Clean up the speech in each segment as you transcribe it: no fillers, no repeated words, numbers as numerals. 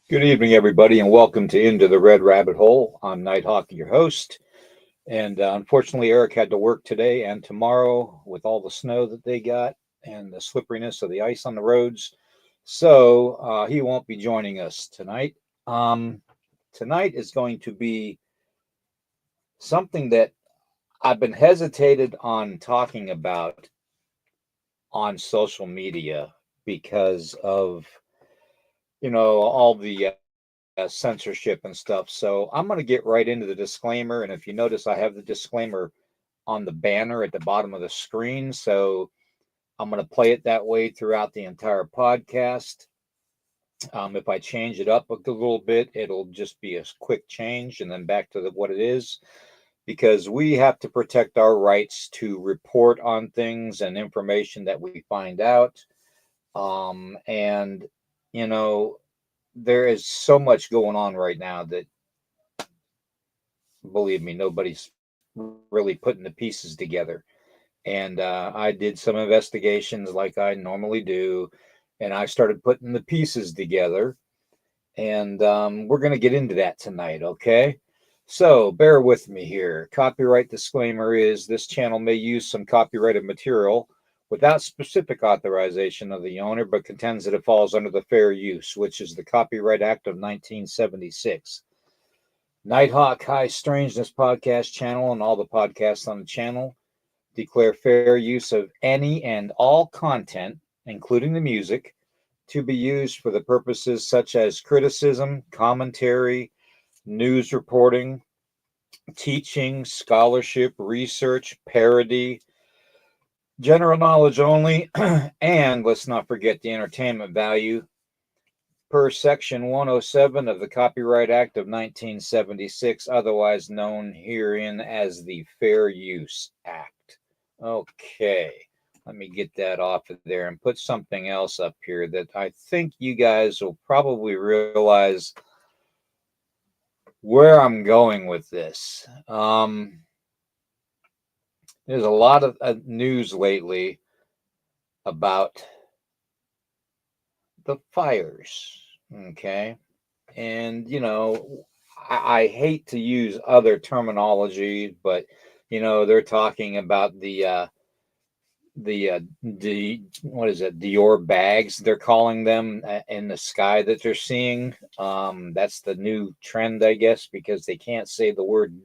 Good evening, everybody, and welcome to Into the Red Rabbit Hole. I'm Nighthawk, your host. And unfortunately, Eric had to work today and tomorrow with all the snow that they got and the slipperiness of the ice on the roads. So he won't be joining us tonight. Um, Tonight is going to be something that I've been hesitated on talking about on social media because of, all the censorship and stuff. So I'm going to get right into the disclaimer. And if you notice, I have the disclaimer on the banner at the bottom of the screen. So I'm going to play it that way throughout the entire podcast. If I change it up a little bit, it'll just be a quick change and then back to what it is, because we have to protect our rights to report on things and information that we find out. And, you know, there is so much going on right now that, believe me, nobody's really putting the pieces together. And I did some investigations like I normally do, and I started putting the pieces together. And we're going to get into that tonight, okay? So bear with me here. Copyright disclaimer is this channel may use some copyrighted material without specific authorization of the owner, but contends that it falls under the Fair Use, which is the Copyright Act of 1976. Nighthawk High Strangeness podcast channel and all the podcasts on the channel declare fair use of any and all content, including the music, to be used for the purposes such as criticism, commentary, news reporting, teaching, scholarship, research, parody, general knowledge only, and let's not forget the entertainment value per Section 107 of the Copyright Act of 1976, otherwise known herein as the Fair Use Act. Okay, let me get that off of there and put something else up here that I think you guys will probably realize where I'm going with this. There's a lot of news lately about the fires, okay? And, I hate to use other terminology, but, they're talking about the what is it, Dior bags they're calling them in the sky that they're seeing. That's the new trend, I guess, because they can't say the word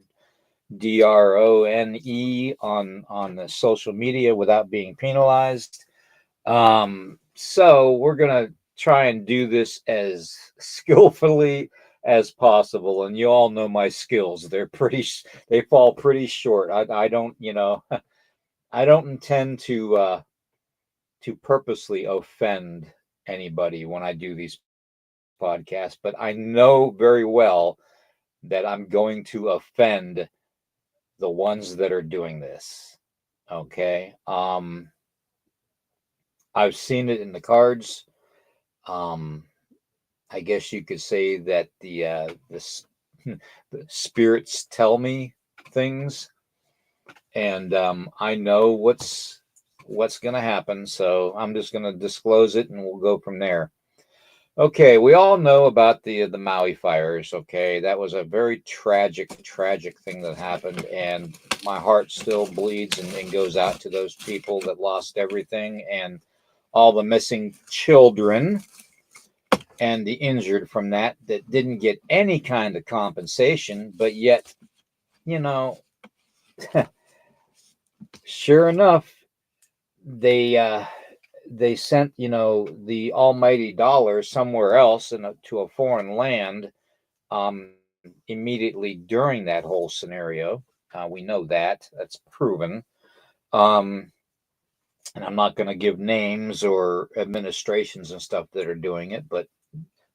DRONE on the social media without being penalized. So we're gonna try and do this as skillfully as possible, and you all know my skills. They fall pretty short. I don't, I don't intend to purposely offend anybody when I do these podcasts, but I know very well that I'm going to offend the ones that are doing this. Okay. I've seen it in the cards. Um, I guess you could say that the spirits tell me things, and I know what's going to happen. So I'm just going to disclose it, and we'll go from there. Okay, we all know about the Maui fires. Okay, that was a very tragic thing that happened, and my heart still bleeds and goes out to those people that lost everything and all the missing children and the injured from that didn't get any kind of compensation, but yet, you know, sure enough, they they sent the almighty dollar somewhere else to a foreign land immediately during that whole scenario. We know that's proven. Um, and I'm not going to give names or administrations and stuff that are doing it, but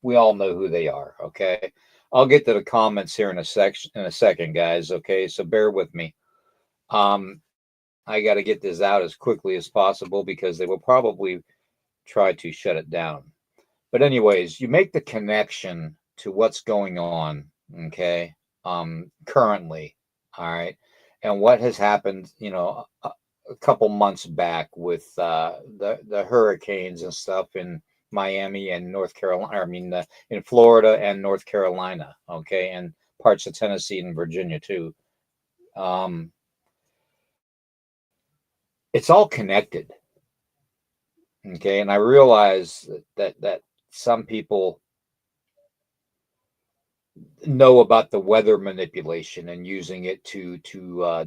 we all know who they are. Okay, I'll get to the comments here in a second, guys. Okay, so bear with me. I got to get this out as quickly as possible because they will probably try to shut it down. But anyways, you make the connection to what's going on. Okay, currently, all right, and what has happened. A couple months back with the hurricanes and stuff Miami and North Carolina. In Florida and North Carolina. Okay, and parts of Tennessee and Virginia too. Um, it's all connected. Okay, and I realize that some people know about the weather manipulation and using it to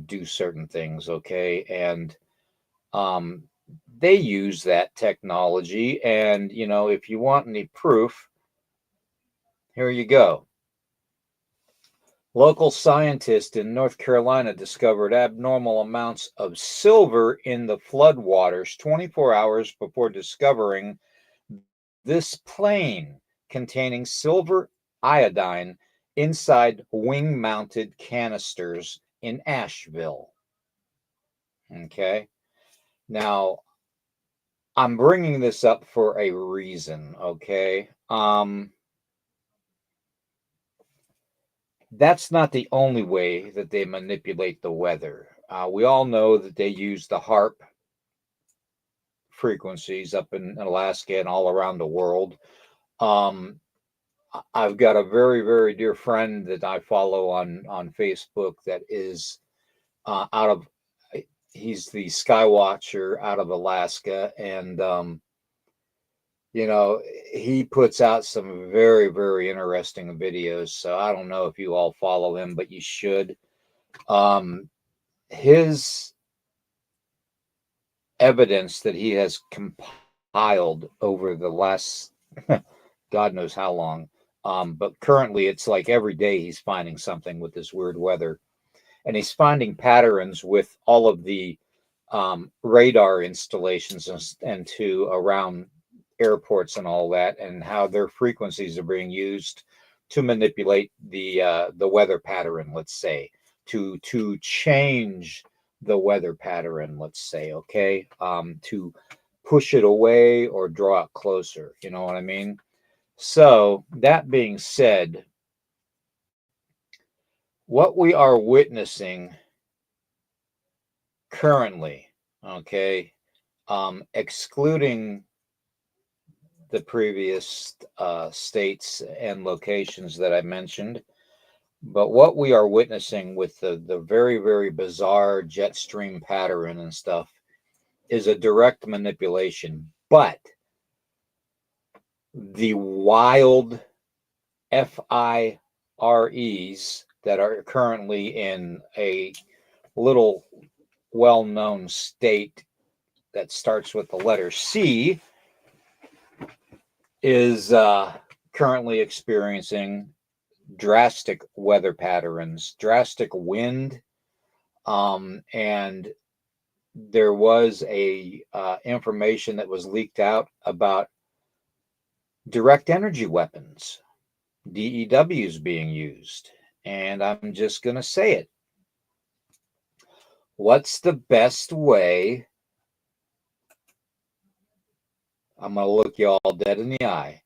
do certain things. Okay, and um, they use that technology. And if you want any proof, here you go. Local scientists in North Carolina discovered abnormal amounts of silver in the floodwaters 24 hours before discovering this plane containing silver iodine inside wing-mounted canisters in Asheville. Okay. Now, I'm bringing this up for a reason, okay? That's not the only way that they manipulate the weather. We all know that they use the HAARP frequencies up in Alaska and all around the world. I've got a very, very dear friend that I follow on Facebook that is out of he's the Skywatcher out of Alaska, and he puts out some very, very interesting videos. So I don't know if you all follow him, but you should. His evidence that he has compiled over the last God knows how long. But currently, it's like every day he's finding something with this weird weather, and he's finding patterns with all of the radar installations and to around airports and all that, and how their frequencies are being used to manipulate the weather pattern. Let's say to change the weather pattern. Let's say, okay, to push it away or draw it closer. You know what I mean? So that being said, what we are witnessing currently, okay, excluding the previous states and locations that I mentioned, but what we are witnessing with the very, very bizarre jet stream pattern and stuff is a direct manipulation. But the wild FIREs that are currently in a little well-known state that starts with the letter C is currently experiencing drastic weather patterns, drastic wind, and there was a information that was leaked out about direct energy weapons, DEWs being used. And I'm just going to say it. What's the best way? I'm going to look you all dead in the eye.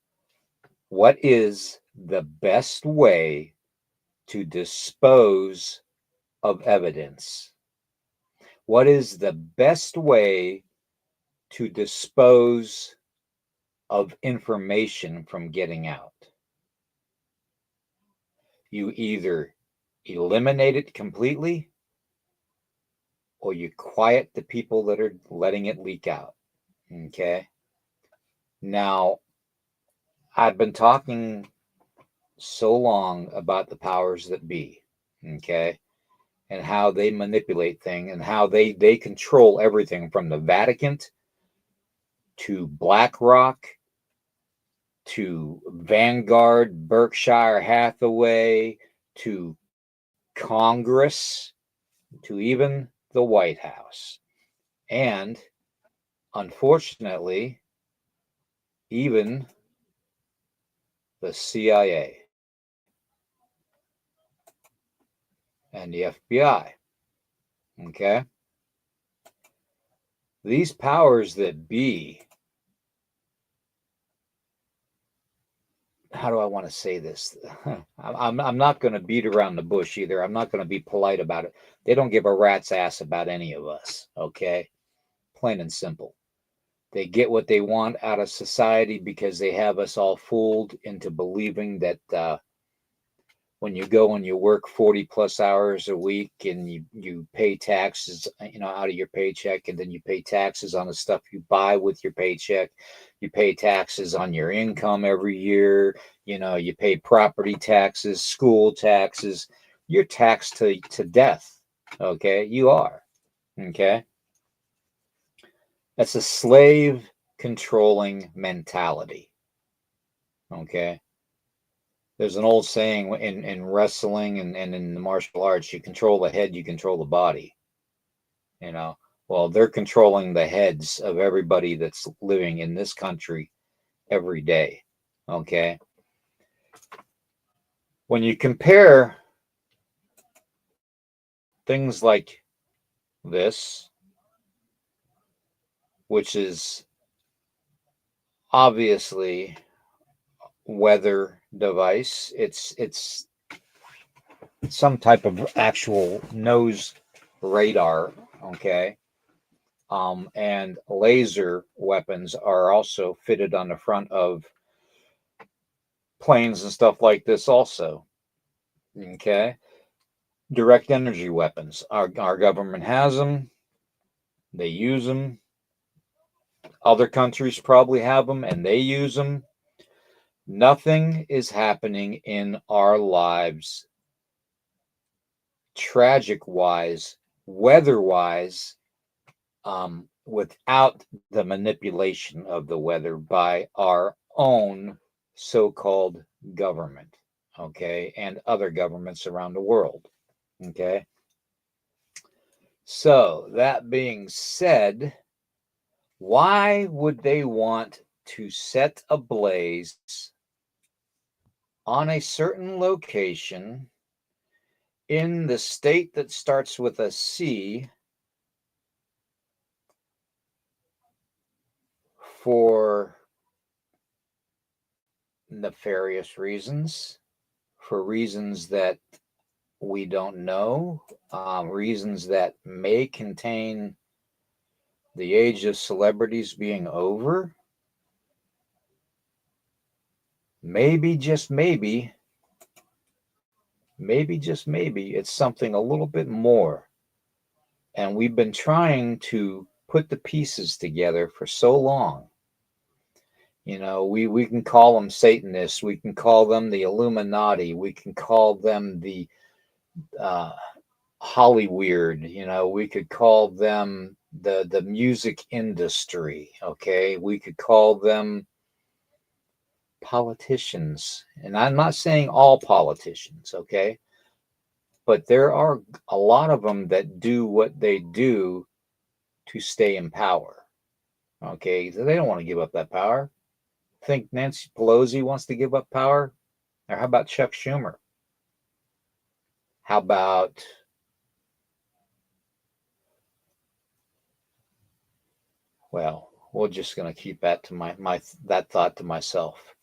What is the best way to dispose of evidence? What is the best way to dispose of information from getting out? You either eliminate it completely or you quiet the people that are letting it leak out. Okay. Now, I've been talking so long about the powers that be. Okay. And how they manipulate things and how they control everything from the Vatican to BlackRock to Vanguard, Berkshire Hathaway, to Congress, to even the White House. And unfortunately, even the CIA and the FBI. Okay? These powers that be, how do I want to say this? I'm not going to beat around the bush either. I'm not going to be polite about it. They don't give a rat's ass about any of us. Okay? Plain and simple. They get what they want out of society because they have us all fooled into believing that when you go and you work 40 plus hours a week and you pay taxes, out of your paycheck, and then you pay taxes on the stuff you buy with your paycheck. You pay taxes on your income every year. You pay property taxes, school taxes. You're taxed to death. Okay. You are. Okay. That's a slave controlling mentality. Okay. There's an old saying in wrestling and in the martial arts, you control the head, you control the body. Well, they're controlling the heads of everybody that's living in this country every day. Okay. When you compare things like this, which is obviously weather device, it's some type of actual nose radar. Okay. And laser weapons are also fitted on the front of planes and stuff like this also. Okay. Direct energy weapons. Our government has them. They use them. Other countries probably have them and they use them. Nothing is happening in our lives, tragic wise, weather wise, without the manipulation of the weather by our own so-called government, okay, and other governments around the world, okay. So that being said, why would they want to set ablaze on a certain location in the state that starts with a C for nefarious reasons, for reasons that we don't know, reasons that may contain the age of celebrities being over? Maybe, just maybe, it's something a little bit more. And we've been trying to put the pieces together for so long. We can call them Satanists. We can call them the Illuminati. We can call them the Hollyweird. We could call them the music industry. Okay, we could call them politicians, and I'm not saying all politicians. Okay, but there are a lot of them that do what they do to stay in power. Okay, so they don't want to give up that power. Think Nancy Pelosi wants to give up power? Or how about Chuck Schumer? How about we're just going to keep that to that thought to myself.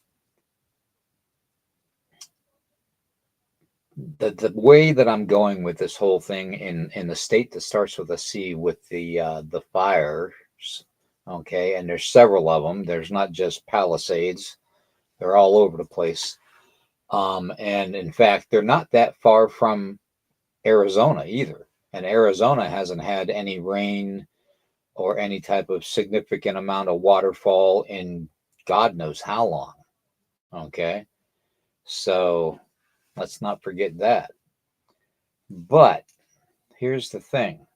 The way that I'm going with this whole thing in the state that starts with a C with the fires, okay, and there's several of them. There's not just Palisades; they're all over the place. And in fact, they're not that far from Arizona either. And Arizona hasn't had any rain or any type of significant amount of waterfall in God knows how long. Okay. So let's not forget that. But here's the thing.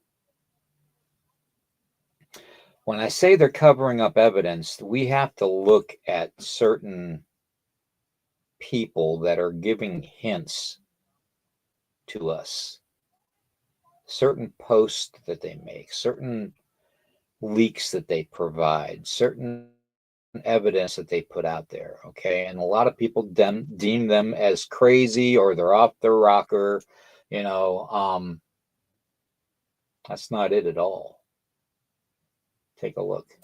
When I say they're covering up evidence, we have to look at certain people that are giving hints to us, certain posts that they make, certain leaks that they provide, certain evidence that they put out there. Okay. And a lot of people deem them as crazy or they're off their rocker. That's not it at all. Take a look.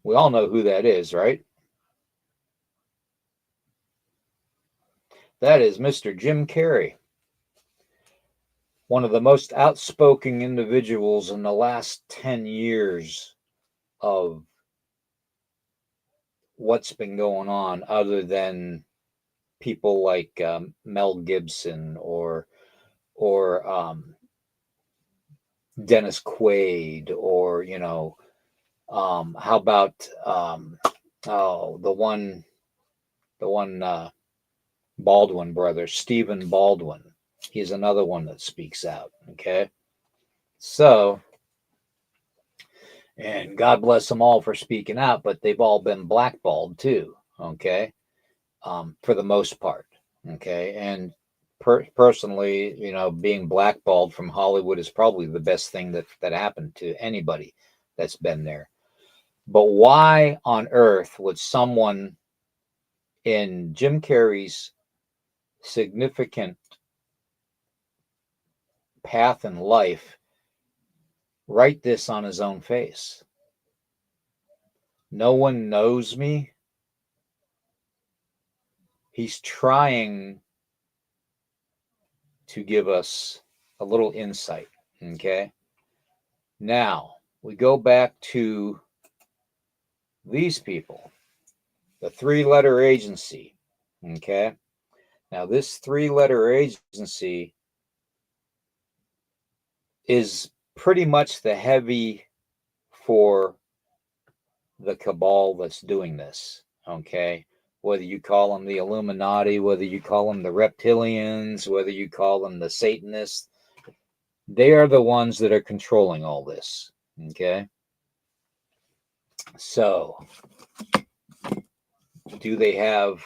We all know who that is, right? That is Mr. Jim Carrey. one of the most outspoken individuals in the last 10 years of what's been going on, other than people like Mel Gibson or Dennis Quaid, or how about oh the one Baldwin brother, Stephen Baldwin. He's another one that speaks out. Okay, so, and God bless them all for speaking out, but they've all been blackballed too. Okay, for the most part. Okay, and personally, being blackballed from Hollywood is probably the best thing that happened to anybody that's been there. But why on earth would someone in Jim Carrey's significant path in life write this on his own face? No one knows me. He's trying to give us a little insight. Okay. Now we go back to these people, the 3-letter agency. Okay. Now, this 3-letter agency is pretty much the heavy for the cabal that's doing this. Okay. Whether you call them the Illuminati, whether you call them the reptilians, whether you call them the Satanists, they are the ones that are controlling all this. Okay. So, do they have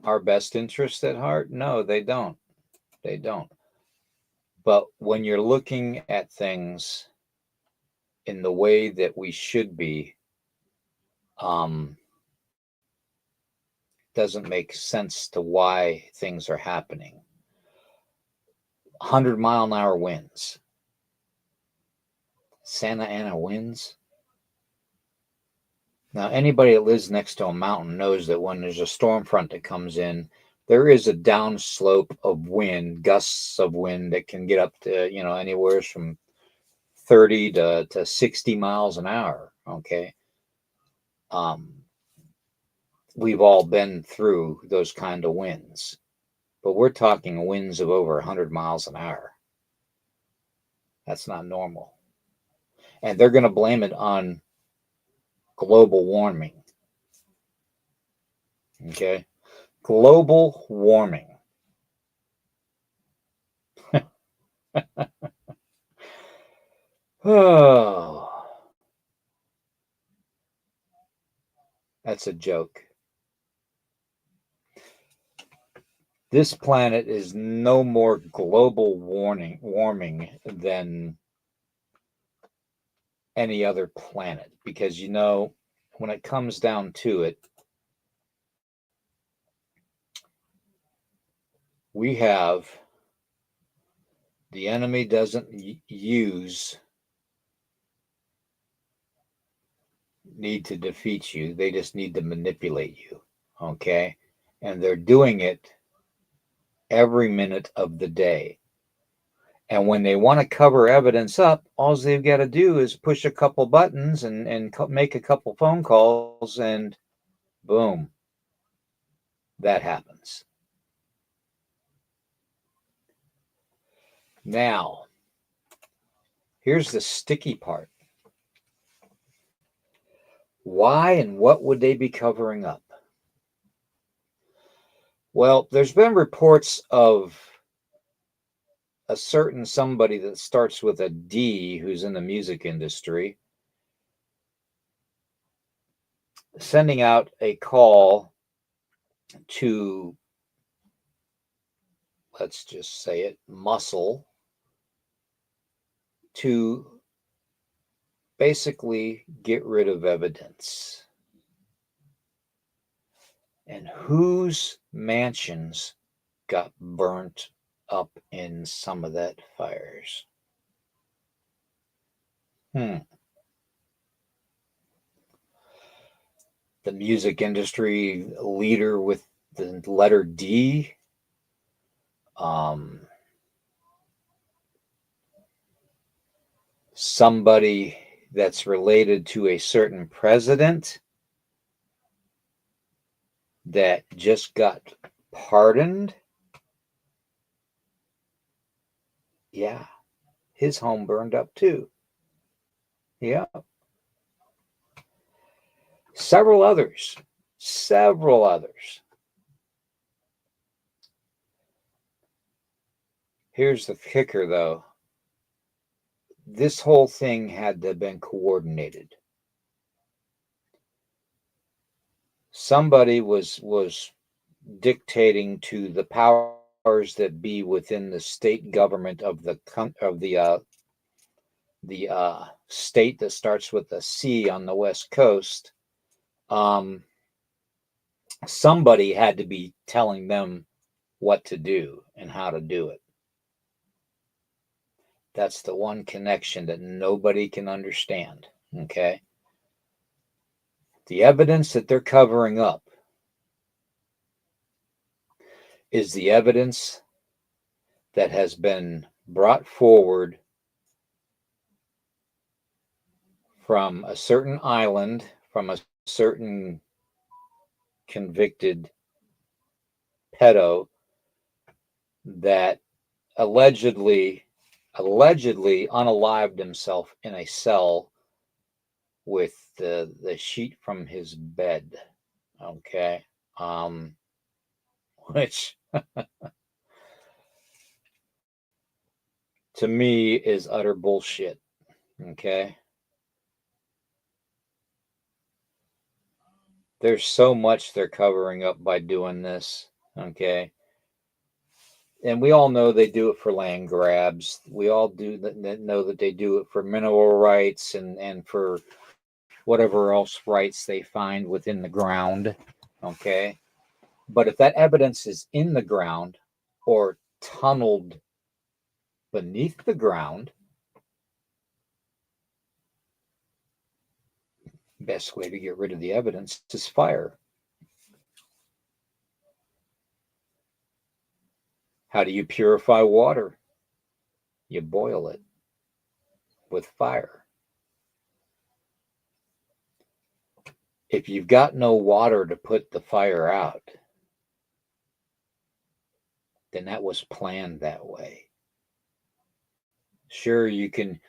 our best interest at heart? No, they don't. They don't. But when you're looking at things in the way that we should be, um, doesn't make sense to why things are happening. 100-mile-an-hour winds. Santa Ana winds. Now, anybody that lives next to a mountain knows that when there's a storm front that comes in, there is a downslope of wind, gusts of wind that can get up to, anywhere from 30 to 60 miles an hour. Okay. We've all been through those kind of winds, but we're talking winds of over 100 miles an hour. That's not normal. And they're going to blame it on global warming. Okay. Global warming. Oh, that's a joke. This planet is no more global warming than any other planet, because when it comes down to it, we have the enemy doesn't need to defeat you. They just need to manipulate you. Okay. And they're doing it every minute of the day. And when they want to cover evidence up, all they've got to do is push a couple buttons and make a couple phone calls, and boom, that happens. Now, here's the sticky part. Why and what would they be covering up? Well, there's been reports of a certain somebody that starts with a D, who's in the music industry, sending out a call to, let's just say it, Muscle, to basically get rid of evidence. And whose mansions got burnt up in some of that fires? The music industry leader with the letter D. somebody that's related to a certain president that just got pardoned. Yeah, his home burned up too. Yeah. Several others. Several others. Here's the kicker, though. This whole thing had to have been coordinated. Somebody was dictating to the powers that be within the state government of the state that starts with a C on the West Coast. Somebody had to be telling them what to do and how to do it. That's the one connection that nobody can understand. Okay. The evidence that they're covering up is the evidence that has been brought forward from a certain island, from a certain convicted pedo that allegedly unalived himself in a cell with the sheet from his bed. Okay. Which to me is utter bullshit. Okay. There's so much they're covering up by doing this. Okay. And we all know they do it for land grabs. We all do know that they do it for mineral rights and for whatever else rights they find within the ground. Okay. But if that evidence is in the ground or tunneled beneath the ground, best way to get rid of the evidence is fire. How do you purify water? You boil it with fire. If you've got no water to put the fire out, then that was planned that way. Sure, you can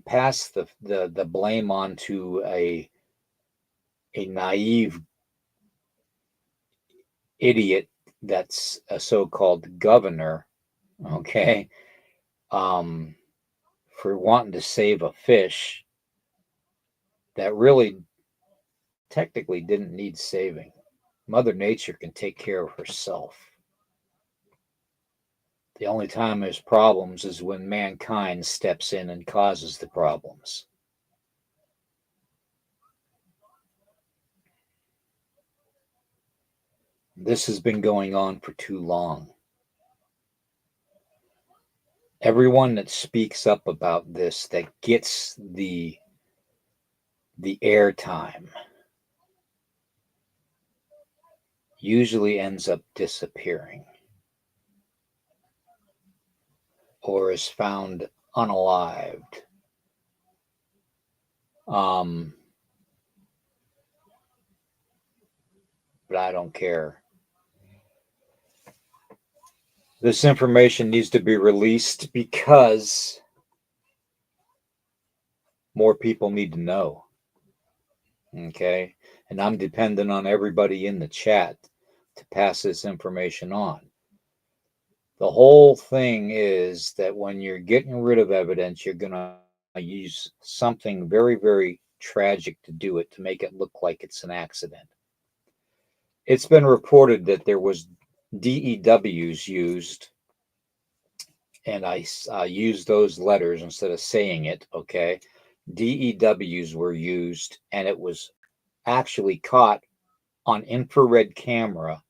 pass the blame on to a naive idiot that's a so-called governor, okay, for wanting to save a fish that really technically didn't need saving. Mother Nature can take care of herself. The only time there's problems is when mankind steps in and causes the problems. This has been going on for too long. Everyone that speaks up about this, that gets the airtime, usually ends up disappearing or is found unalived. But I don't care. This information needs to be released because more people need to know. Okay. And I'm dependent on everybody in the chat to pass this information on. The whole thing is that when you're getting rid of evidence, you're going to use something very, very tragic to do it, to make it look like it's an accident. It's been reported that there was DEWs used, and I used those letters instead of saying it, okay? DEWs were used, and it was actually caught on infrared camera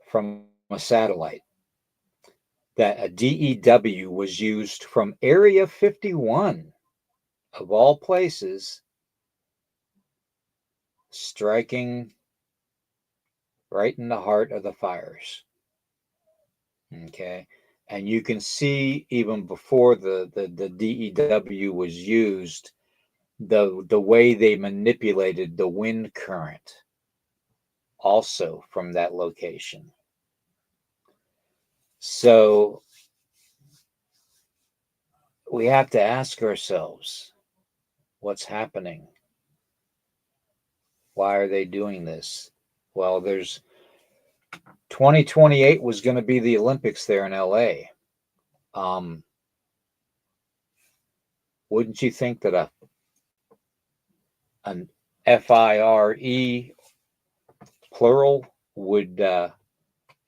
from a satellite. That a DEW was used from Area 51, of all places, striking right in the heart of the fires. Okay. And you can see even before the DEW was used, the way they manipulated the wind current also from that location. So we have to ask ourselves, what's happening? Why are they doing this? Well, there's 2028 was going to be the Olympics there in LA. Wouldn't you think that an FIRE plural would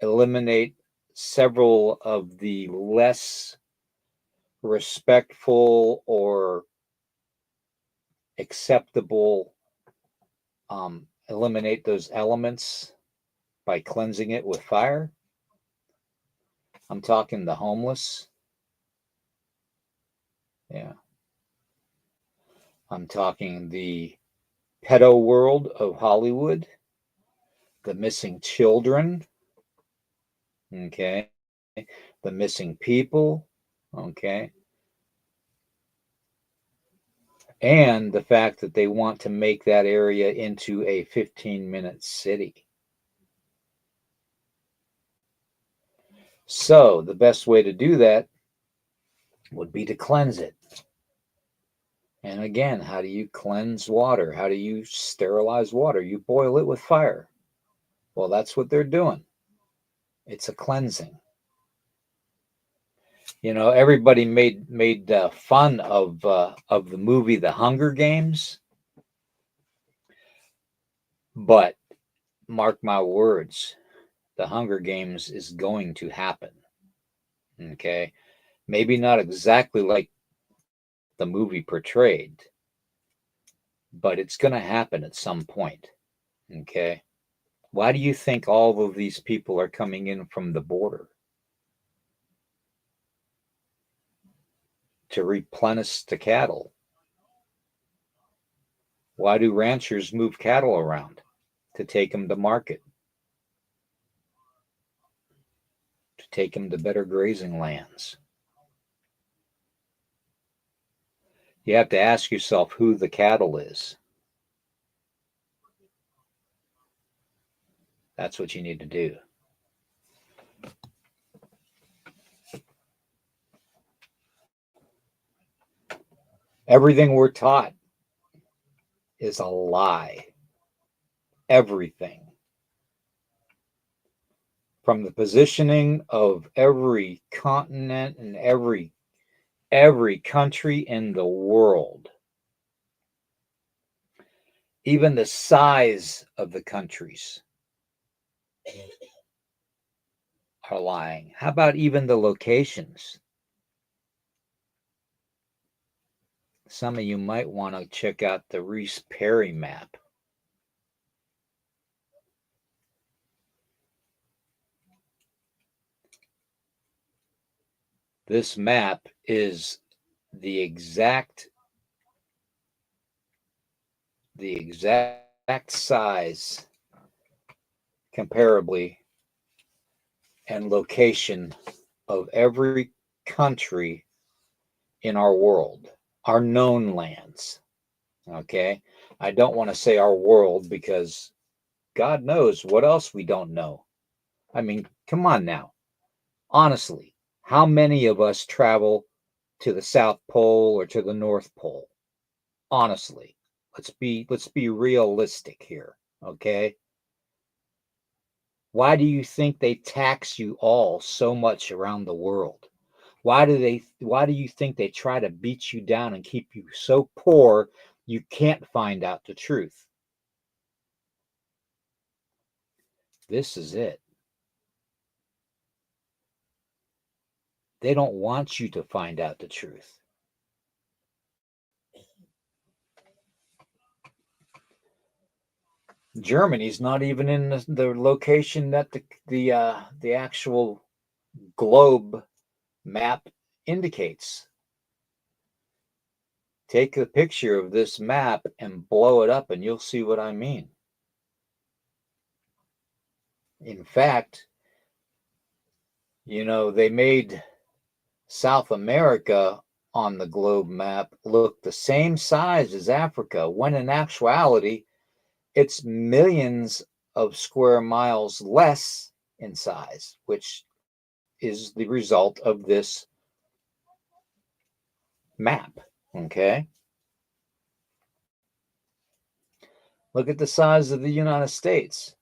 eliminate several of the less respectful or acceptable, eliminate those elements by cleansing it with fire? I'm talking the homeless. Yeah. I'm talking the pedo world of Hollywood, the missing children, okay, the missing people, okay, and the fact that they want to make that area into a 15-minute city. So the best way to do that would be to cleanse it. And again, how do you cleanse water? How do you sterilize water? You boil it with fire. Well, that's what they're doing. It's a cleansing. You know, everybody made fun of the movie The Hunger Games, but mark my words, The Hunger Games is going to happen. Okay, maybe not exactly like the movie portrayed, but it's going to happen at some point. Okay, why do you think all of these people are coming in from the border? To replenish the cattle. Why do ranchers move cattle around? To take them to market, to take them to better grazing lands. You have to ask yourself who the cattle is. That's what you need to do. Everything we're taught is a lie. Everything. From the positioning of every continent and every country in the world. Even the size of the countries are lying. How about even the locations? Some of you might want to check out the Reese Perry map. This map is the exact size, comparably, and location of every country in our world, our known lands. Okay, I don't want to say our world because God knows what else we don't know. I mean, come on now. Honestly, how many of us travel to the South Pole or to the North Pole? Honestly, let's be realistic here, okay? Why do you think they tax you all so much around the world? Why do you think they try to beat you down and keep you so poor you can't find out the truth? This is it. They don't want you to find out the truth. Germany's not even in the location that the actual globe map indicates. Take a picture of this map and blow it up, and you'll see what I mean. In fact, you know, they made South America on the globe map looked the same size as Africa, when in actuality, it's millions of square miles less in size, which is the result of this map. Okay. Look at the size of the United States.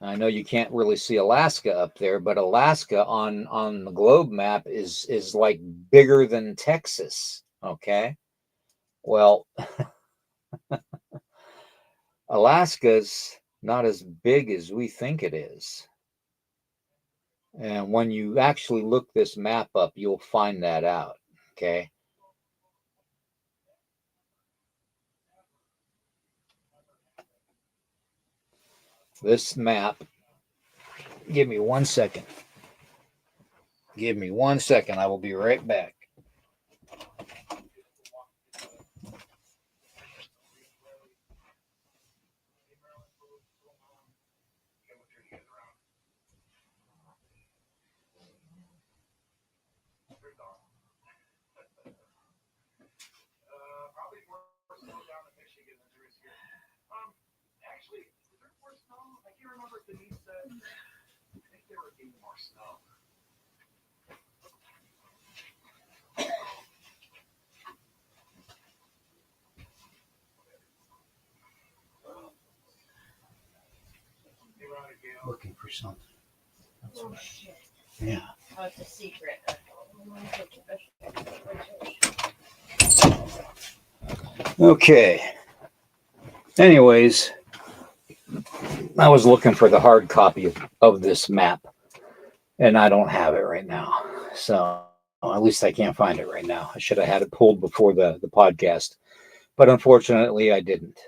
I know you can't really see Alaska up there, but Alaska on the globe map is like bigger than Texas. Okay. Well, Alaska's not as big as we think it is. And when you actually look this map up, you'll find that out. Okay. This map, give me 1 second. Give me 1 second. I will be right back. Looking for something. Oh, shit. Yeah. Oh, it's a secret. Okay. Anyways, I was looking for the hard copy of this map, and I don't have it right now. So at least I can't find it right now. I should have had it pulled before the podcast, but unfortunately I didn't.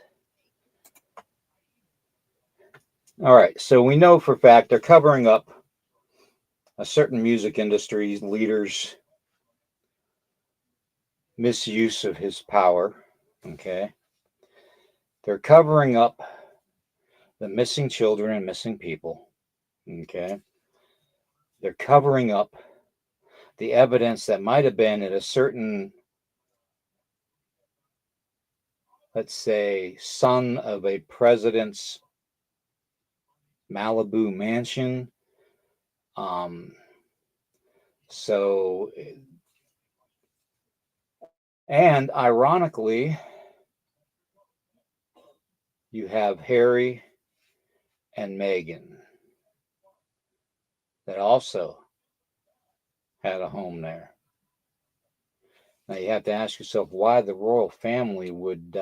All right. So we know for a fact they're covering up a certain music industry leader's misuse of his power. Okay. They're covering up the missing children and missing people. Okay. They're covering up the evidence that might have been at a certain, let's say, son of a president's Malibu mansion. So, and ironically, you have Harry and Meghan that also had a home there. Now you have to ask yourself why the royal family would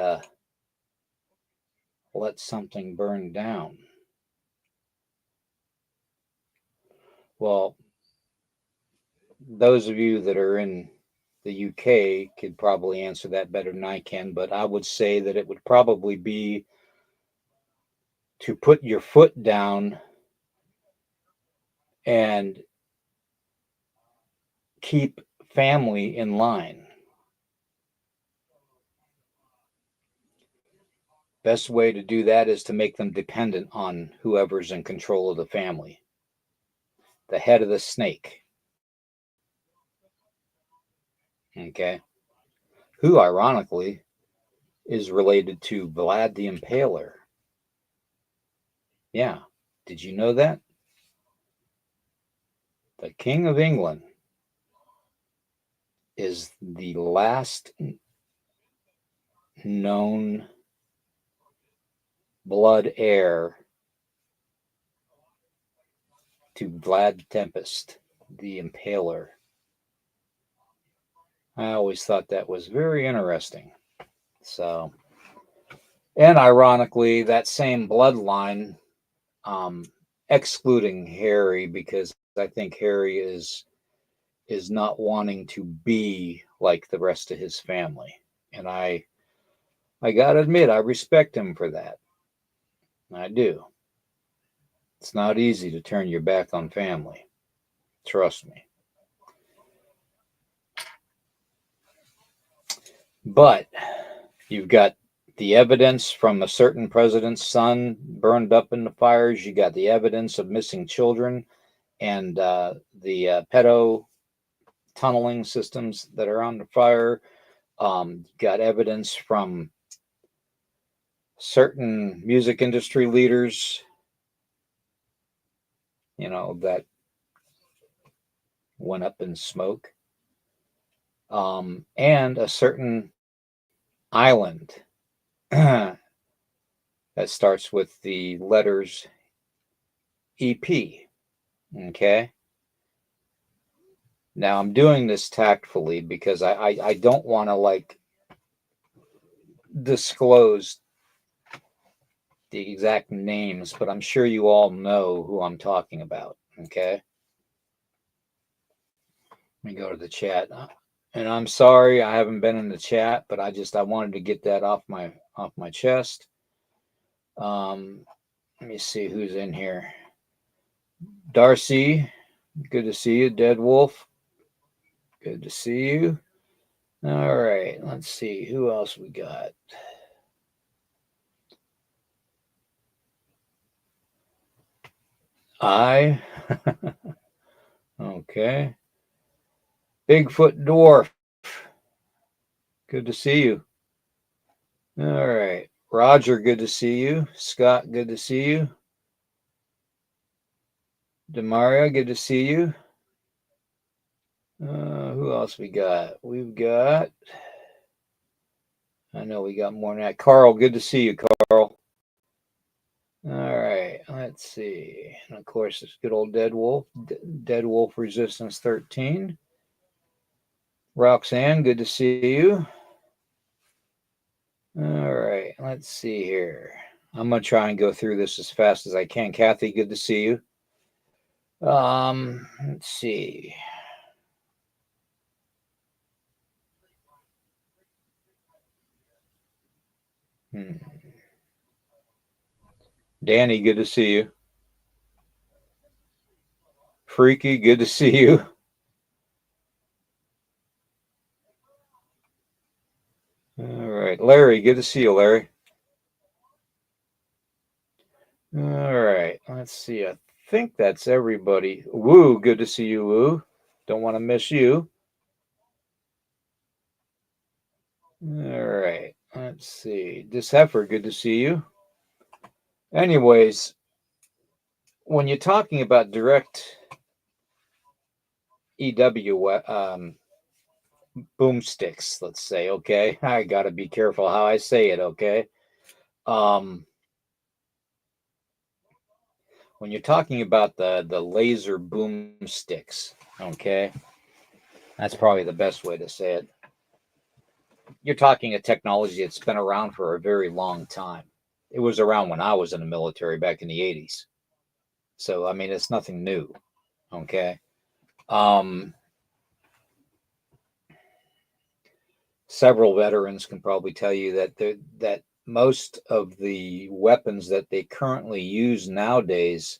let something burn down. Well, those of you that are in the UK could probably answer that better than I can, but I would say that it would probably be to put your foot down and keep family in line. Best way to do that is to make them dependent on whoever's in control of the family, the head of the snake. Okay. Who, ironically, is related to Vlad the Impaler. Yeah. Did you know that? The King of England is the last known blood heir to Vlad Tempest, the Impaler. I always thought that was very interesting. So, and ironically, that same bloodline, excluding Harry, because I think Harry is not wanting to be like the rest of his family, and I gotta admit I respect him for that. I do. It's not easy to turn your back on family. Trust me. But you've got the evidence from a certain president's son burned up in the fires. You got the evidence of missing children. and the pedo tunneling systems that are on the fire. Got evidence from certain music industry leaders, that went up in smoke. And a certain island that starts with the letters EP. Okay. Now I'm doing this tactfully because I don't want to like disclose the exact names, but I'm sure you all know who I'm talking about. Okay. Let me go to the chat. And I'm sorry I haven't been in the chat, but I wanted to get that off my chest. Let me see who's in here. Darcy, good to see you. Dead Wolf, good to see you. All right, let's see who else we got. Okay. Bigfoot Dwarf, good to see you. All right. Roger, good to see you. Scott, good to see you. Demaria, good to see you. Who else we got? I know we got more than that. Carl, good to see you, Carl. All right, let's see. And of course, it's good old Dead Wolf. Dead Wolf Resistance 13. Roxanne, good to see you. All right, let's see here. I'm going to try and go through this as fast as I can. Kathy, good to see you. Let's see. Danny, good to see you. Freaky, good to see you. All right, Larry, good to see you, Larry. All right, let's see. I think that's everybody. Woo, good to see you, Woo. Don't want to miss you. All right, let's see. This heifer, good to see you. Anyways, when you're talking about direct EW boomsticks, let's say, okay, I got to be careful how I say it, okay. When you're talking about the laser boomsticks, okay, that's probably the best way to say it. You're talking a technology that's been around for a very long time. It was around when I was in the military back in the 80s. So, I mean, it's nothing new. Okay. Several veterans can probably tell you that most of the weapons that they currently use nowadays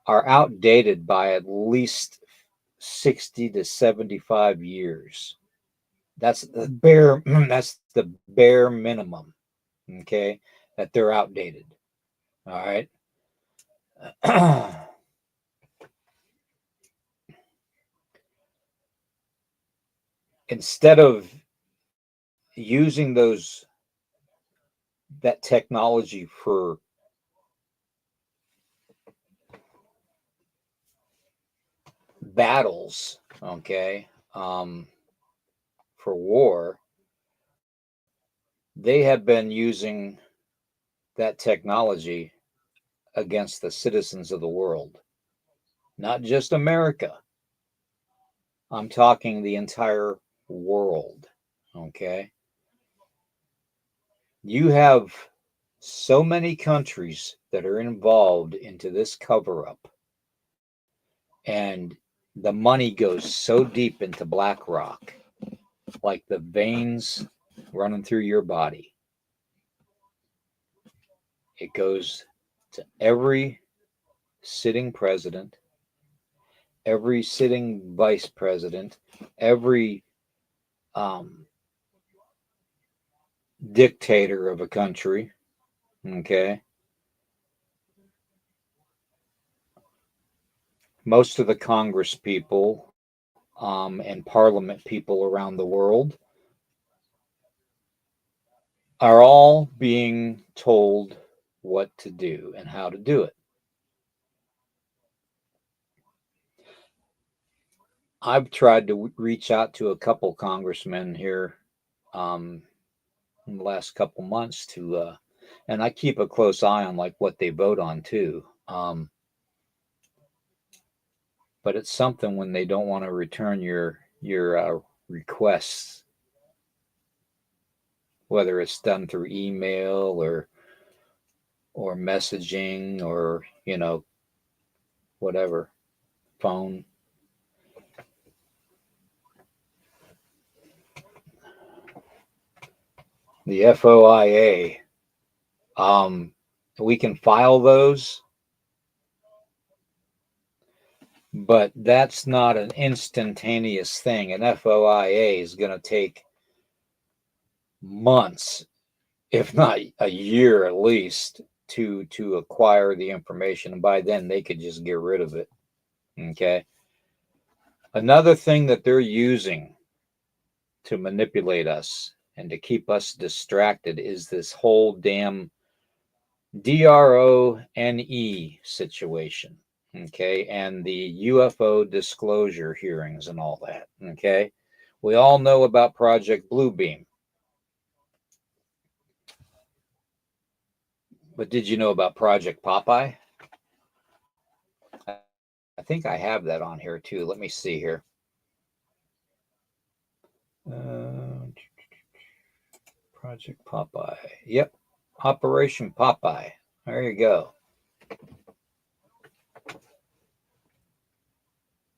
are outdated by at least 60 to 75 years. That's the bare minimum. Okay. That they're outdated. All right. Instead of using that technology for battles, okay, for war, they have been using that technology against the citizens of the world, not just America. I'm talking the entire world, okay? You have so many countries that are involved into this cover up, and the money goes so deep into BlackRock, like the veins running through your body. It goes to every sitting president, every sitting vice president, every dictator of a country. Okay. most of the Congress people and Parliament people around the world are all being told what to do and how to do it. I've tried to reach out to a couple congressmen here in the last couple months to, and I keep a close eye on like what they vote on too. But it's something when they don't want to return your requests, whether it's done through email or messaging or whatever, phone. The FOIA, we can file those, but that's not an instantaneous thing. An FOIA is going to take months, if not a year at least, to acquire the information. And by then, they could just get rid of it. Okay. Another thing that they're using to manipulate us and to keep us distracted is this whole damn DRONE situation. Okay. And the UFO disclosure hearings and all that. Okay. We all know about Project Bluebeam. But did you know about Project Popeye? I think I have that on here too. Let me see here. Project Popeye. Yep. Operation Popeye. There you go.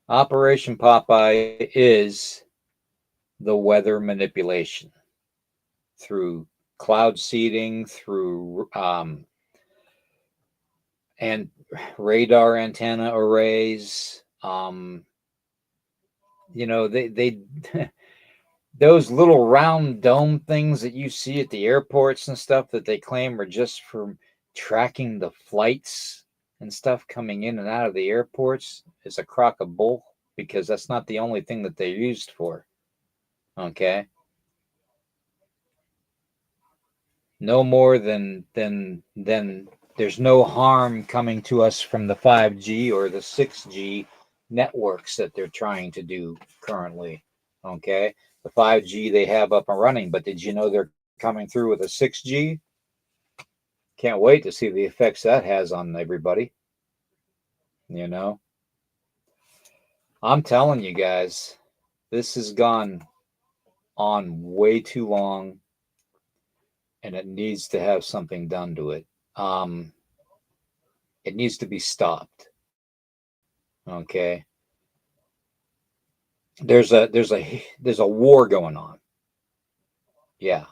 Operation Popeye is the weather manipulation through cloud seeding, through and radar antenna arrays. They those little round dome things that you see at the airports and stuff that they claim are just for tracking the flights and stuff coming in and out of the airports is a crock of bull, because that's not the only thing that they're used for. Okay. No more than there's no harm coming to us from the 5G or the 6G networks that they're trying to do currently. Okay. The 5G they have up and running, but did you know they're coming through with a 6G? Can't wait to see the effects that has on everybody. I'm telling you guys, this has gone on way too long, and it needs to have something done to it. It needs to be stopped. Okay. There's a war going on. Yeah.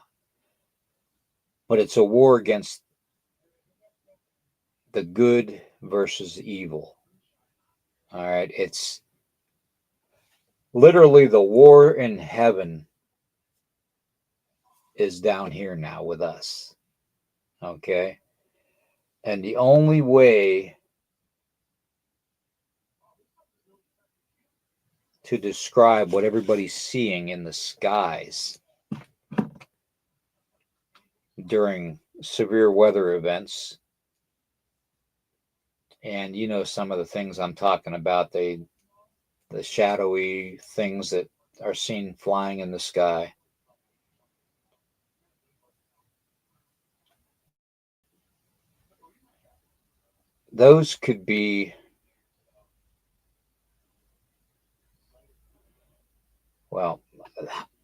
But it's a war against the good versus evil. All right. It's literally the war in heaven is down here now with us. Okay. And the only way to describe what everybody's seeing in the skies during severe weather events, and some of the things I'm talking about, the shadowy things that are seen flying in the sky. Those could be, well,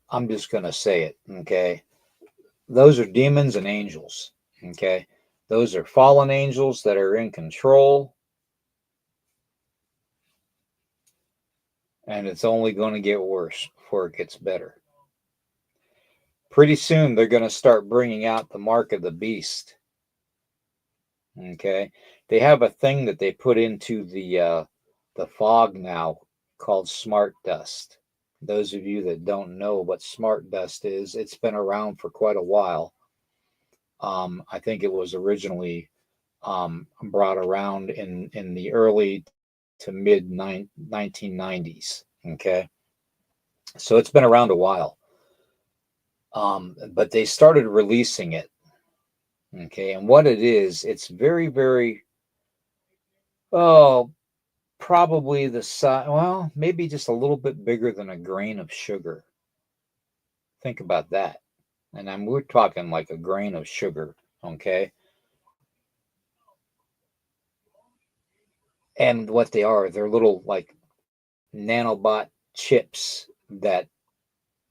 I'm just going to say it, okay? Those are demons and angels, okay? Those are fallen angels that are in control, and it's only going to get worse before it gets better. Pretty soon, they're going to start bringing out the mark of the beast, okay? They have a thing that they put into the fog now called smart dust. Those of you that don't know what smart dust is, it's been around for quite a while. I think it was originally brought around in the early to mid 1990s. Okay. So it's been around a while. But they started releasing it. Okay. And what it is, it's very, very, oh, probably the size, well, maybe just a little bit bigger than a grain of sugar. Think about that. And we're talking like a grain of sugar. Okay. And what they are, they're little like nanobot chips that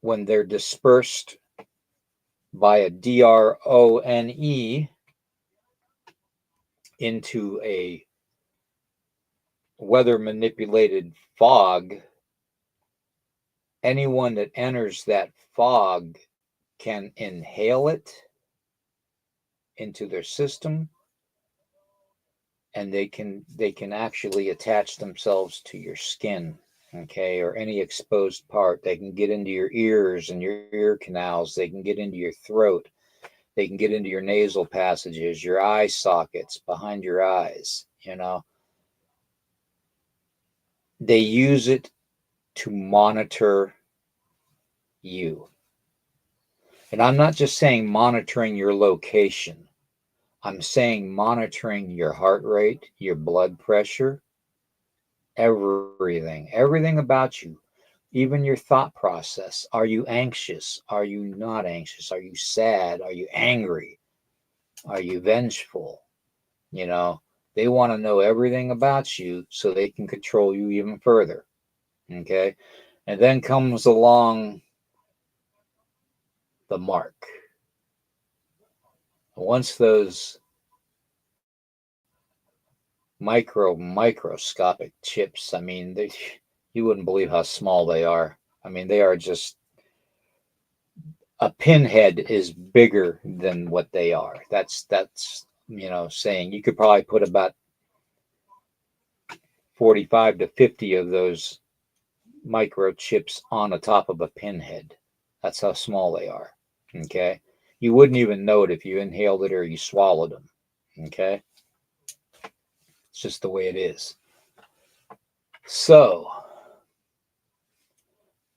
when they're dispersed via DRONE into a weather manipulated fog, anyone that enters that fog can inhale it into their system, and they can actually attach themselves to your skin, okay, or any exposed part. They can get into your ears and your ear canals. They can get into your throat. They can get into your nasal passages, your eye sockets, behind your eyes. They use it to monitor you. And I'm not just saying monitoring your location. I'm saying monitoring your heart rate, your blood pressure, everything about you, even your thought process. Are you anxious? Are you not anxious? Are you sad? Are you angry? Are you vengeful? They want to know everything about you so they can control you even further. Okay. And then comes along the mark. Once those microscopic chips, I mean, you wouldn't believe how small they are. I mean, they are just, a pinhead is bigger than what they are. That's saying you could probably put about 45 to 50 of those microchips on the top of a pinhead. That's how small they are. Okay. You wouldn't even know it if you inhaled it or you swallowed them. Okay. It's just the way it is. So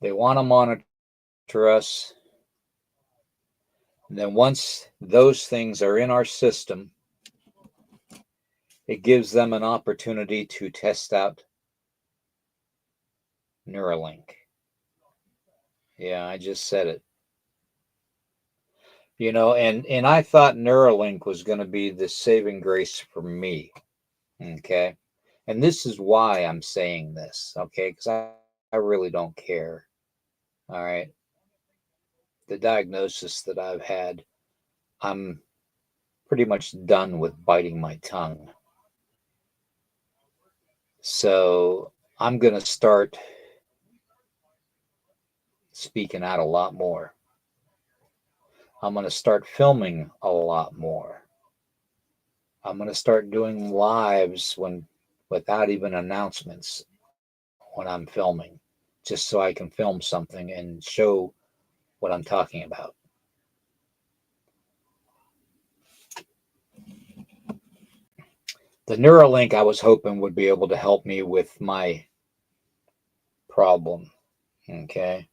they want to monitor us. And then once those things are in our system, it gives them an opportunity to test out Neuralink. Yeah, I just said it. And I thought Neuralink was going to be the saving grace for me. Okay. And this is why I'm saying this. Okay. Because I really don't care. All right. The diagnosis that I've had, I'm pretty much done with biting my tongue. So I'm going to start speaking out a lot more. I'm going to start filming a lot more. I'm going to start doing lives without even announcements when I'm filming, just so I can film something and show what I'm talking about. The Neuralink, I was hoping, would be able to help me with my problem. Okay.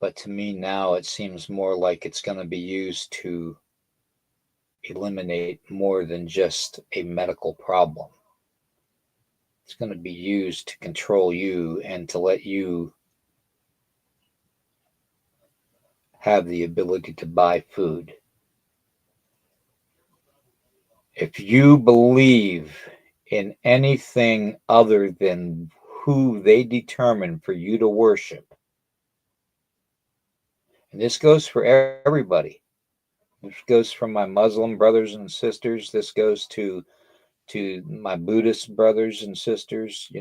But to me now, it seems more like it's going to be used to eliminate more than just a medical problem. It's going to be used to control you and to let you have the ability to buy food. If you believe in anything other than who they determine for you to worship, and this goes for everybody. This goes from my Muslim brothers and sisters. This goes to my Buddhist brothers and sisters.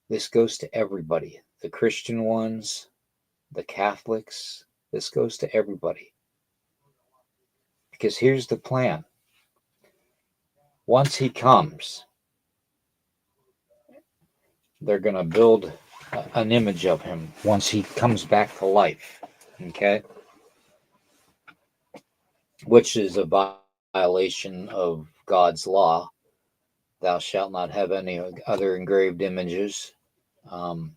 This goes to everybody. The Christian ones, the Catholics. This goes to everybody. Because here's the plan. Once he comes, they're going to build an image of him once he comes back to life. Okay? Which is a violation of God's law. Thou shalt not have any other engraved images. Um,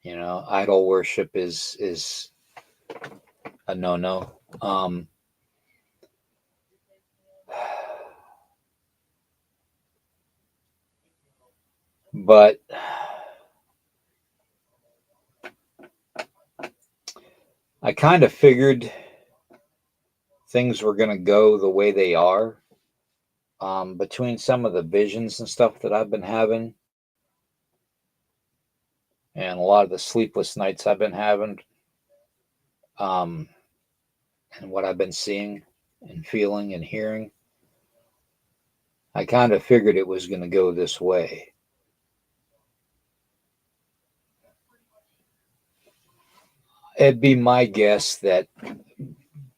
idol worship is a no-no. But I kind of figured things were going to go the way they are, between some of the visions and stuff that I've been having and a lot of the sleepless nights I've been having, and what I've been seeing and feeling and hearing. I kind of figured it was going to go this way. It'd be my guess that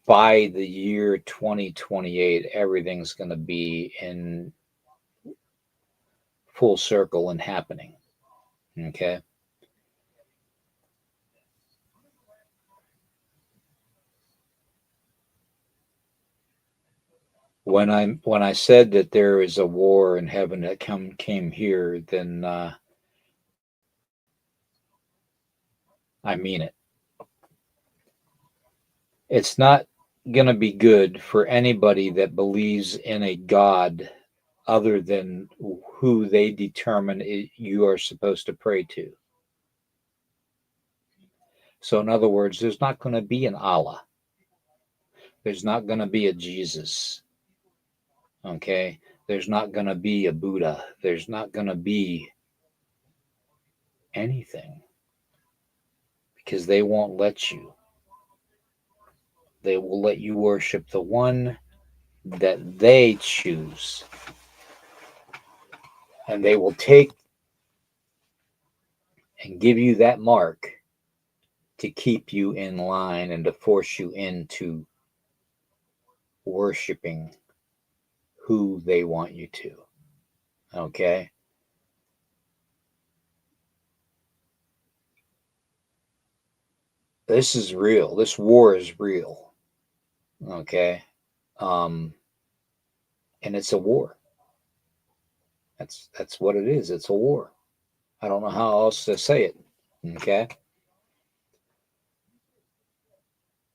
by the year 2028, everything's going to be in full circle and happening. Okay. When I said that there is a war in heaven that came here, then I mean it. It's not going to be good for anybody that believes in a God other than who they determine you are supposed to pray to. So, in other words, there's not going to be an Allah. There's not going to be a Jesus. Okay? There's not going to be a Buddha. There's not going to be anything because they won't let you. They will let you worship the one that they choose. And they will take and give you that mark to keep you in line and to force you into worshiping who they want you to. Okay? This is real. This war is real. Okay? And it's a war. That's what it is. It's a war. I don't know how else to say it. Okay?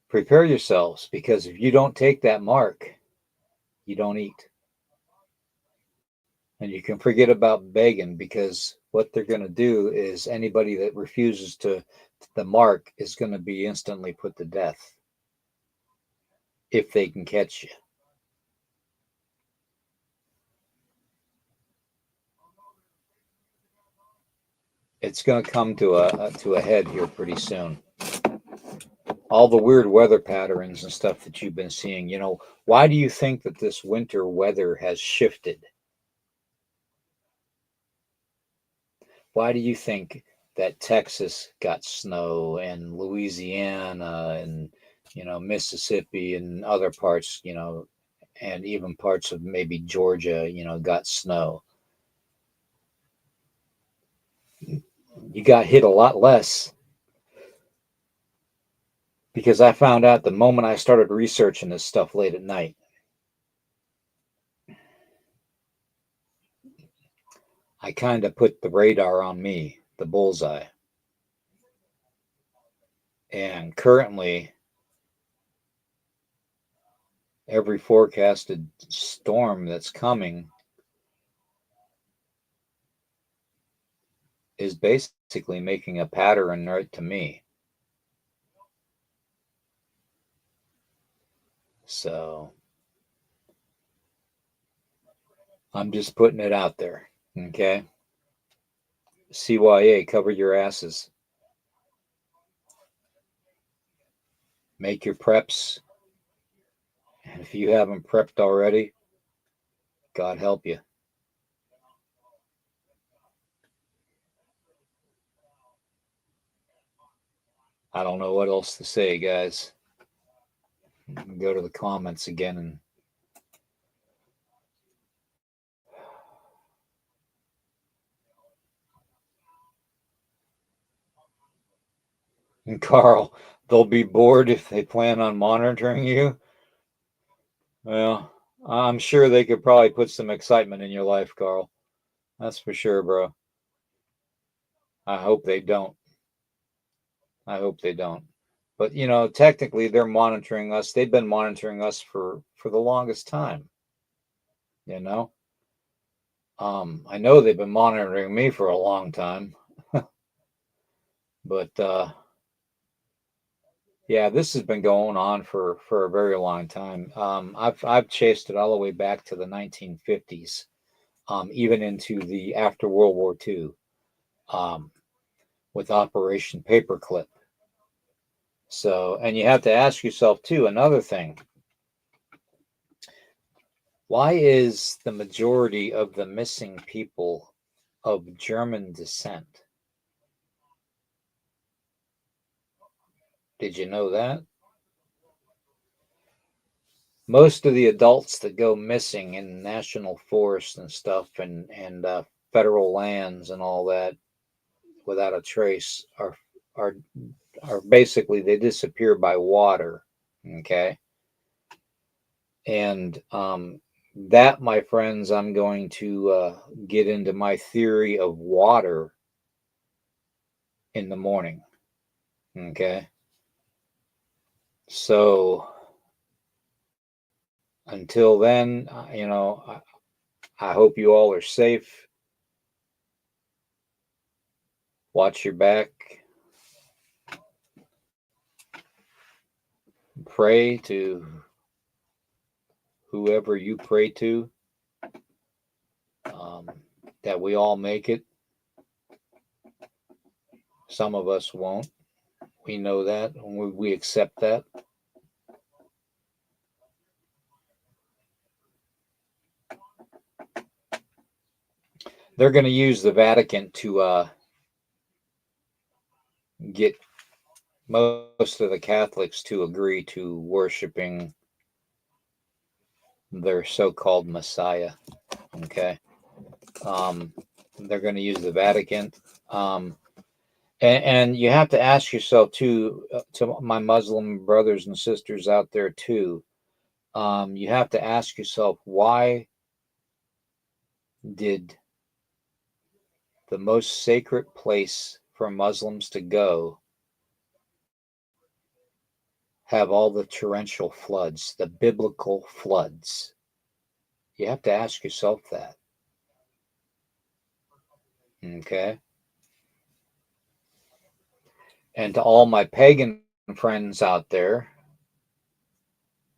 Prepare yourselves, because if you don't take that mark, you don't eat. And you can forget about begging, because what they're going to do is anybody that refuses to the mark is going to be instantly put to death if they can catch you. It's going to come to a head here pretty soon. All the weird weather patterns and stuff that you've been seeing, why do you think that this winter weather has shifted? Why do you think that Texas got snow and Louisiana and Mississippi and other parts, and even parts of maybe Georgia, got snow? You got hit a lot less, because I found out the moment I started researching this stuff late at night. I kind of put the radar on me, the bullseye. And currently, every forecasted storm that's coming is basically making a pattern right to me. So I'm just putting it out there. Okay. CYA, cover your asses. Make your preps. And if you haven't prepped already, God help you. I don't know what else to say, guys. Go to the comments again and Carl, they'll be bored if they plan on monitoring you. Well, I'm sure they could probably put some excitement in your life, Carl. That's for sure, bro. I hope they don't. I hope they don't. But technically they're monitoring us. They've been monitoring us for the longest time, you know? I know they've been monitoring me for a long time, but yeah, this has been going on for a very long time. I've chased it all the way back to the 1950s, even into the after World War II, um, with Operation Paperclip. So, and you have to ask yourself too, another thing. Why is the majority of the missing people of German descent? Did you know that? Most of the adults that go missing in national forests and stuff and federal lands and all that without a trace are are basically they disappear by water. Okay, and that, my friends, I'm going to get into my theory of water in the morning. Okay, so until then, I hope you all are safe. Watch your back. Pray to whoever you pray to, um, that we all make it. Some of us won't. We know that, and we accept that. They're going to use the Vatican to get most of the Catholics to agree to worshiping their so-called Messiah. Okay, um, they're going to use the Vatican, um, and you have to ask yourself too, to my Muslim brothers and sisters out there too. You have to ask yourself, why did the most sacred place for Muslims to go have all the torrential floods, the biblical floods? You have to ask yourself that. Okay. And to all my pagan friends out there,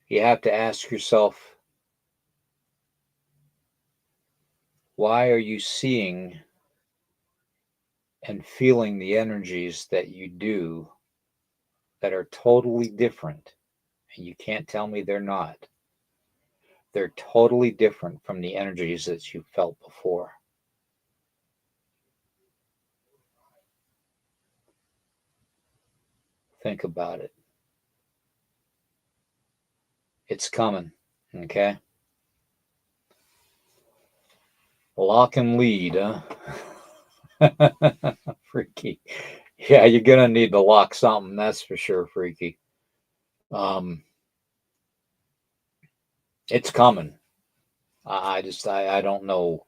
you have to ask yourself, why are you seeing and feeling the energies that you do that are totally different? And you can't tell me they're not. They're totally different from the energies that you felt before. Think about it. It's coming. Okay. Lock and lead, huh? Freaky. Yeah, you're gonna need to lock something, that's for sure, Freaky. Um, it's coming. I don't know.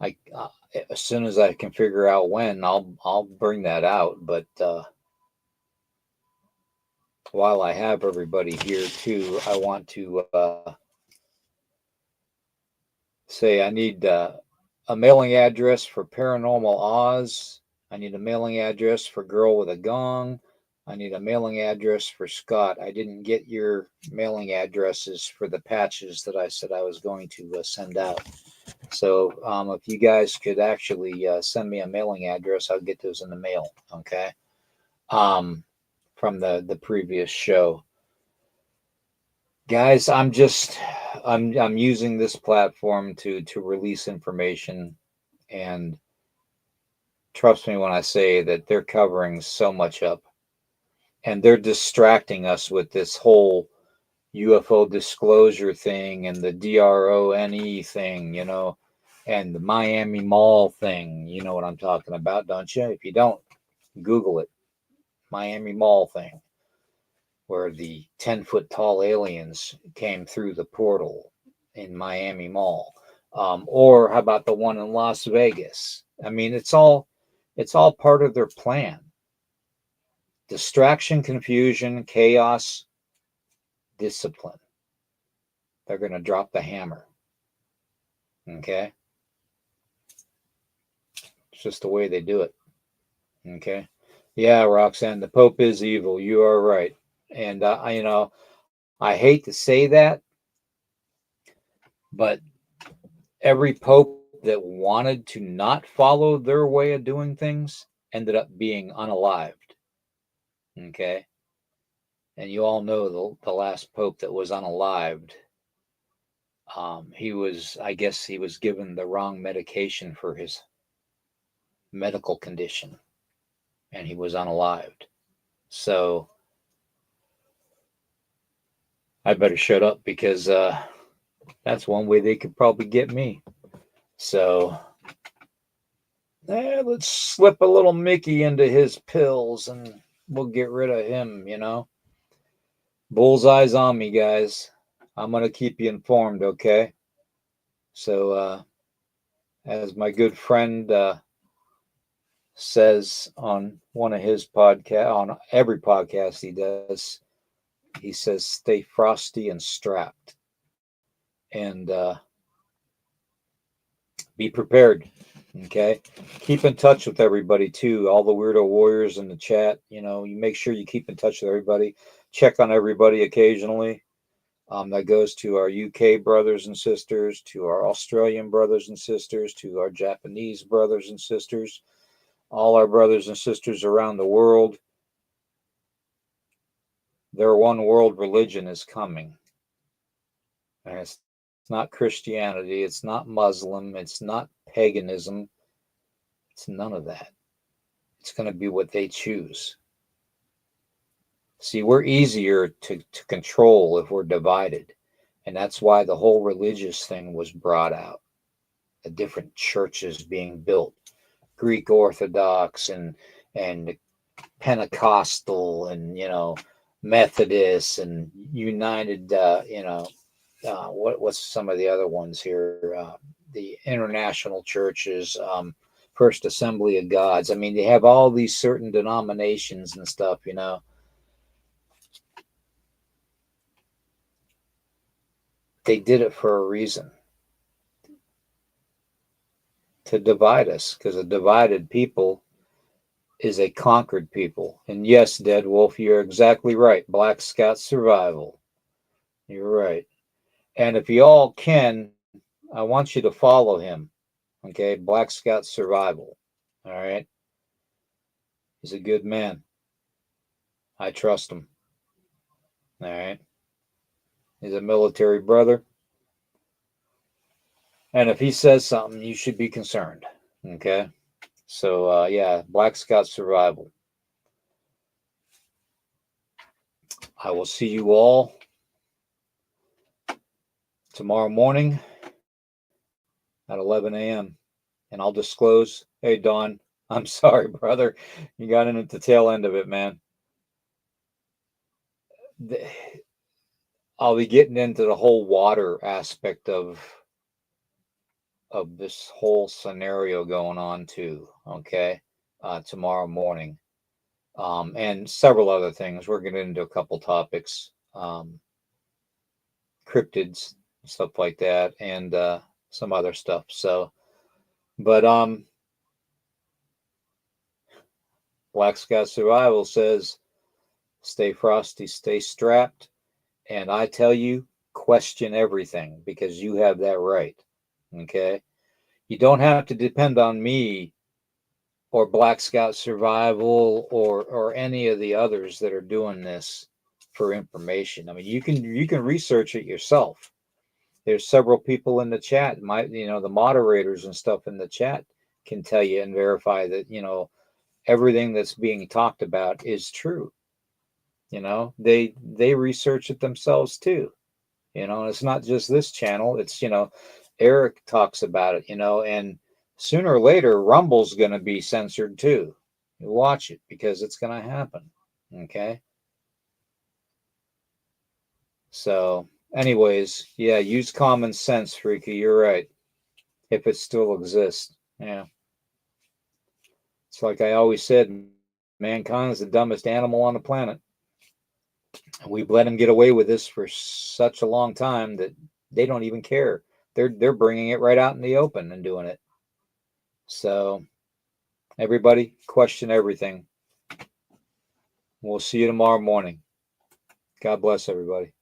As soon as I can figure out when, I'll bring that out. But while I have everybody here too, I want to say I need a mailing address for Paranormal Oz. I need a mailing address for Girl with a Gong. I need a mailing address for Scott. I didn't get your mailing addresses for the patches that I said I was going to send out. So if you guys could actually send me a mailing address, I'll get those in the mail. Okay. From the previous show, guys. I'm using this platform to release information, and trust me when I say that they're covering so much up, and they're distracting us with this whole UFO disclosure thing and the DRONE thing, and the Miami Mall thing. You know what I'm talking about, don't you? If you don't, Google it. Miami Mall thing, where the 10-foot tall aliens came through the portal. in Miami Mall? Or how about the one in Las Vegas? I mean, it's all part of their plan. Distraction, confusion, chaos, discipline. They're going to drop the hammer. Okay? It's just the way they do it. Okay? Yeah, Roxanne, the Pope is evil. You are right. And, I hate to say that, but every Pope that wanted to not follow their way of doing things ended up being unalived. Okay? And you all know the last Pope that was unalived. I guess he was given the wrong medication for his medical condition, and he was unalived. So I better shut up because that's one way they could probably get me. So let's slip a little Mickey into his pills and we'll get rid of him. Bullseye's on me, guys. I'm going to keep you informed, okay? So, as my good friend says on one of his podcasts, on every podcast he does, he says, stay frosty and strapped. And be prepared, okay? Keep in touch with everybody, too. All the Weirdo Warriors in the chat, you make sure you keep in touch with everybody. Check on everybody occasionally. That goes to our UK brothers and sisters, to our Australian brothers and sisters, to our Japanese brothers and sisters, all our brothers and sisters around the world. Their one world religion is coming. And it's not Christianity, it's not Muslim, it's not paganism, it's none of that. It's going to be what they choose. See, we're easier to control if we're divided. And that's why the whole religious thing was brought out. The different churches being built, Greek Orthodox and Pentecostal and, Methodist and United, what's some of the other ones here? The international churches, First Assembly of Gods. I mean, they have all these certain denominations and stuff, They did it for a reason. To divide us, because a divided people is a conquered people. And yes, Dead Wolf, you're exactly right. Black Scout Survival. You're right. And if you all can, I want you to follow him. Okay, Black Scout Survival. All right. He's a good man. I trust him. All right. He's a military brother. And if he says something, you should be concerned. Okay. So, yeah, Black Scout Survival. I will see you all tomorrow morning at 11 a.m. And I'll disclose, hey, Don, I'm sorry, brother. You got in at the tail end of it, man. I'll be getting into the whole water aspect of this whole scenario going on too, okay, tomorrow morning. And several other things. We're getting into a couple topics, cryptids, stuff like that, and some other stuff. So, but Black Scout Survival says, stay frosty, stay strapped. And I tell you, question everything because you have that right. Okay. You don't have to depend on me or Black Scout Survival or any of the others that are doing this for information. I mean, you can research it yourself. There's several people in the chat. The moderators and stuff in the chat can tell you and verify that, everything that's being talked about is true. They research it themselves too. And it's not just this channel. It's, Eric talks about it, and sooner or later, Rumble's going to be censored too. You watch it because it's going to happen. Okay. So anyways, yeah, use common sense, Freaky. You're right. If it still exists. Yeah. It's like I always said, mankind is the dumbest animal on the planet. We've let them get away with this for such a long time that they don't even care. They're bringing it right out in the open and doing it. So everybody question everything. We'll see you tomorrow morning. God bless everybody.